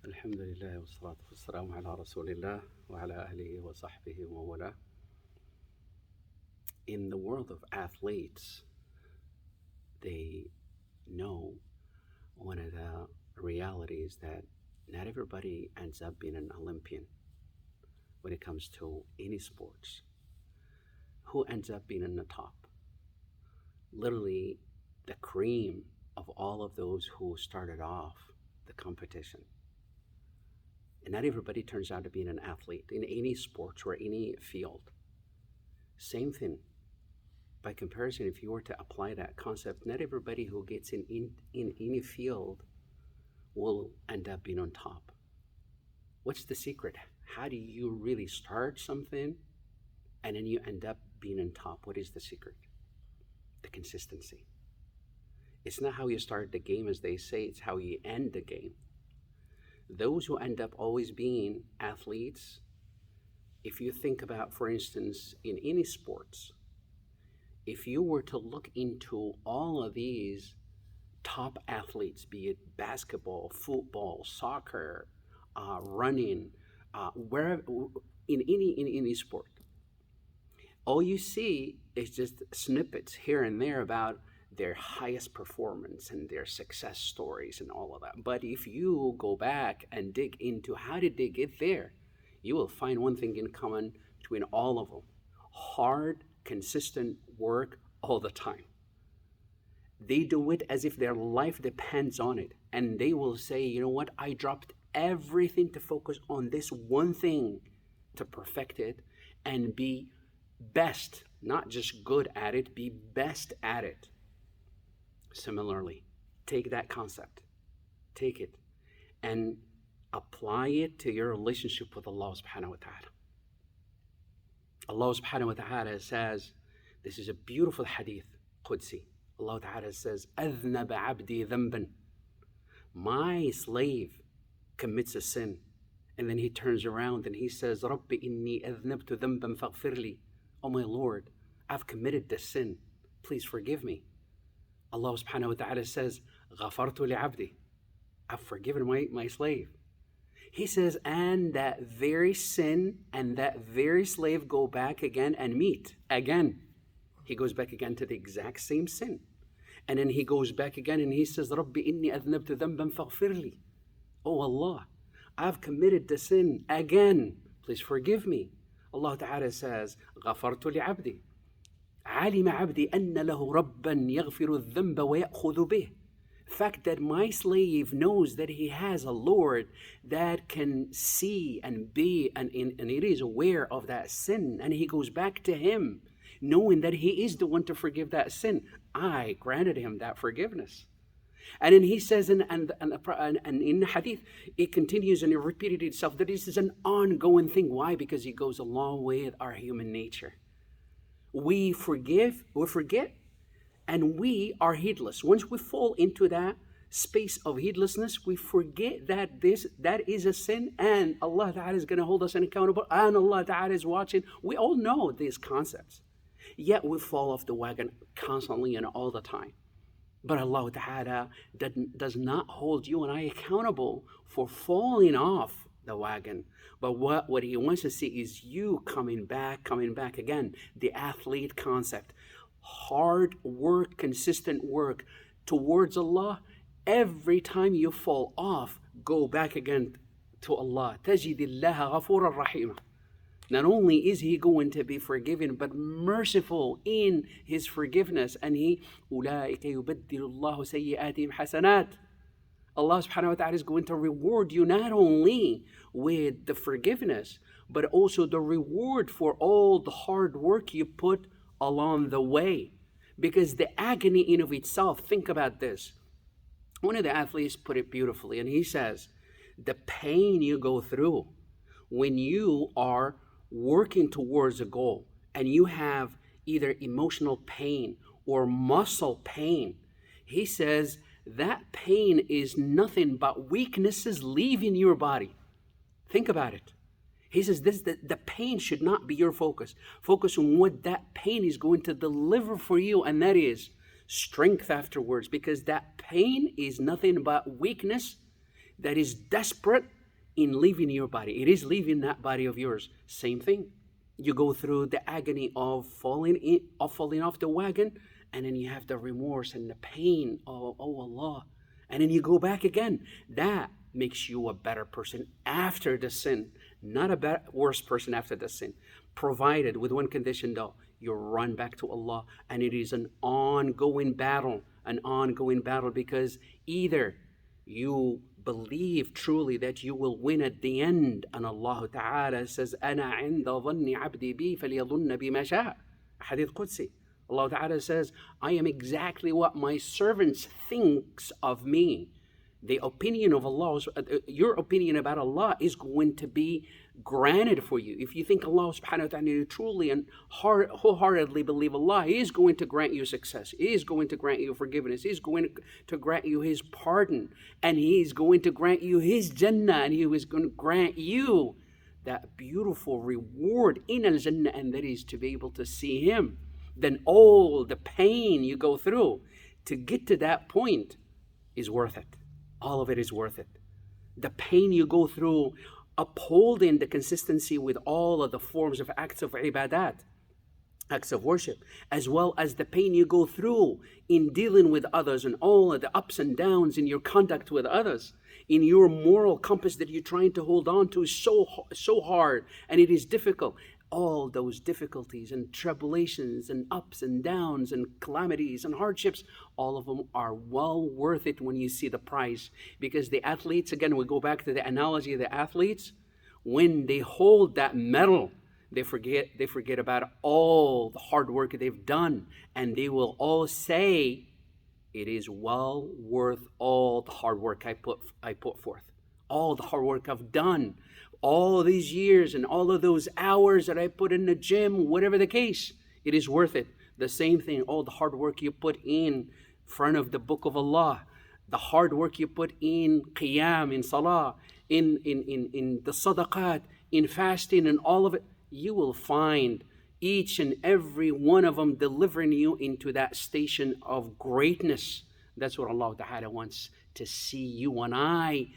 الحمد لله والصلاة والسلام على رسول الله وعلى آله وصحبه ومن In the world of athletes, they know one of the realities that not everybody ends up being an Olympian when it comes to any sports. Who ends up being in the top? Literally, the cream of all of those who started off the competition. And not everybody turns out to be an athlete in any sports or any field. Same thing. By comparison, if you were to apply that concept, not everybody who gets in any field will end up being on top. What's the secret? How do you really start something and then you end up being on top? What is the secret? The consistency. It's not how you start the game, as they say, it's how you end the game. Those who end up always being athletes, if you think about, for instance, in any sports, if you were to look into all of these top athletes, be it basketball, football, soccer, running, wherever, in any sport, all you see is just snippets here and there about their highest performance and their success stories and all of that. But if you go back and dig into how did they get there, you will find one thing in common between all of them: hard, consistent work all the time. They do it as if their life depends on it. And they will say, you know what, I dropped everything to focus on this one thing to perfect it and be best, not just good at it, be best at it. Similarly, take that concept, take it, and apply it to your relationship with Allah subhanahu wa ta'ala. Allah subhanahu wa ta'ala says, this is a beautiful hadith, Qudsi. Allah ta'ala says, أَذْنَبَ عَبْدِي ذَنْبًا. My slave commits a sin. And then he turns around and he says, رَبِّ إِنِّي أَذْنَبْتُ ذَنْبًا فَاغْفِرْ لِي. Oh my Lord, I've committed this sin. Please forgive me. Allah subhanahu wa ta'ala says, غَفَرْتُ لِعَبْدِي. I've forgiven my slave. He says, and that very sin and that very slave go back again and meet again. He goes back again to the exact same sin. And then he goes back again and he says, رَبِّ إِنِّي أَذْنَبْتُ ذَنْبًا فَاغْفِرْ لِي. Oh Allah, I've committed the sin again. Please forgive me. Allah Ta'ala says, غَفَرْتُ لِعَبْدِي. عَلِمَ عَبْدِي أَنَّ لَهُ رَبًّا يَغْفِرُ الذَّنْبَ وَيَأْخُذُ بِهِ. Fact that my slave knows that he has a Lord that can see and be and it is aware of that sin, and he goes back to him knowing that he is the one to forgive that sin. I granted him that forgiveness. And then he says in the hadith, it continues and it repeated itself that this is an ongoing thing. Why? Because it goes along with our human nature. We forgive, we forget, and we are heedless. Once we fall into that space of heedlessness, we forget that that is a sin, and Allah Ta'ala is going to hold us accountable, and Allah Ta'ala is watching. We all know these concepts. Yet we fall off the wagon constantly and all the time. But Allah Ta'ala does not hold you and I accountable for falling off the wagon. But what He wants to see is you coming back again. The athlete concept. Hard work, consistent work towards Allah. Every time you fall off, go back again to Allah. تَجِدِ اللَّهَ غَفُورًا رَحِيمًا. Not only is He going to be forgiving, but merciful in His forgiveness. And He, أُولَٰئِكَ يُبَدِّلُ اللَّهُ سَيِّئَاتِهِمْ حَسَنَاتٍ. Allah subhanahu wa ta'ala is going to reward you not only with the forgiveness, but also the reward for all the hard work you put along the way. Because the agony in of itself, think about this. One of the athletes put it beautifully, and he says, the pain you go through when you are working towards a goal and you have either emotional pain or muscle pain, he says that pain is nothing but weaknesses leaving your body. Think about it. He says the pain should not be your focus. Focus on what that pain is going to deliver for you, and that is strength afterwards, because that pain is nothing but weakness that is desperate in leaving your body. It is leaving that body of yours. Same thing. You go through the agony of falling off the wagon, and then you have the remorse and the pain. Oh Allah. And then you go back again. That makes you a better person after the sin, not a worse person after the sin. Provided with one condition though, you run back to Allah, and it is an ongoing battle, because either you believe truly that you will win at the end, and Allah Ta'ala says, أَنَا عِنْدَ ظَنِّ عَبْدِي بِي فَلْيَظُنَّ بِمَا شَاءَ. Hadith Qudsi. Allah Ta'ala says, I am exactly what my servants thinks of me. The opinion of Allah, your opinion about Allah is going to be granted for you. If you think Allah subhanahu wa ta'ala, you truly and wholeheartedly believe Allah, He is going to grant you success. He is going to grant you forgiveness. He is going to grant you His pardon. And He is going to grant you His Jannah. And He is going to grant you that beautiful reward in Al-Jannah, and that is to be able to see Him. Then all the pain you go through to get to that point is worth it. All of it is worth it. The pain you go through upholding the consistency with all of the forms of acts of ibadat, acts of worship, as well as the pain you go through in dealing with others and all of the ups and downs in your conduct with others, in your moral compass that you're trying to hold on to is so hard, and it is difficult. All those difficulties and tribulations and ups and downs and calamities and hardships, all of them are well worth it when you see the price. Because the athletes, again, we go back to the analogy of the athletes, when they hold that medal, they forget about all the hard work they've done, and they will all say, it is well worth all the hard work I put forth, all the hard work I've done, all these years and all of those hours that I put in the gym, whatever the case, it is worth it. The same thing, all the hard work you put in front of the book of Allah, the hard work you put in qiyam, in salah, in the sadaqat, in fasting, and all of it, you will find each and every one of them delivering you into that station of greatness. That's what Allah Ta'ala wants to see you and I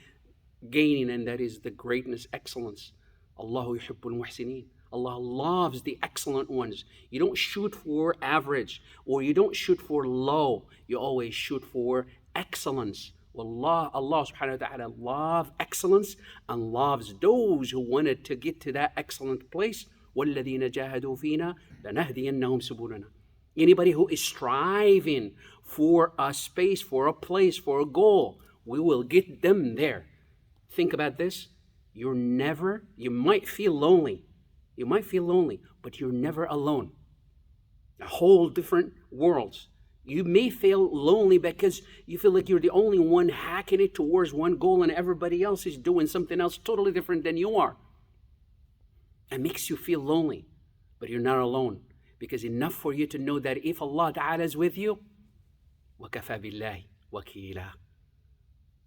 gaining, and that is the greatness, excellence. Allahu yuhibbul muhsinin. Allah loves the excellent ones. You don't shoot for average, or you don't shoot for low. You always shoot for excellence. Allah subhanahu wa ta'ala loves excellence and loves those who wanted to get to that excellent place. وَالَّذِينَ جَاهَدُوا فِينَا لَنَهْدِيَنَّهُمْ سُبُلَنَا. Anybody who is striving for a space, for a place, for a goal, we will get them there. Think about this. You might feel lonely. You might feel lonely, but you're never alone. A whole different worlds. You may feel lonely because you feel like you're the only one hacking it towards one goal, and everybody else is doing something else totally different than you are. It makes you feel lonely, but you're not alone. Because enough for you to know that if Allah Ta'ala is with you, وَكَفَى بِاللَّهِ وَكِيلًا.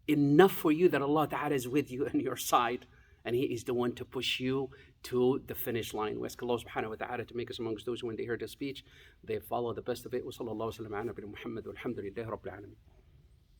Enough for you that Allah Ta'ala is with you on your side, and He is the one to push you to the finish line. We ask Allah subhanahu wa ta'ala to make us amongst those who, when they hear the speech, they follow the best of it. Wa sallallahu wa sallam ala nabiyina Muhammad walhamdulillahi rabbil alamin.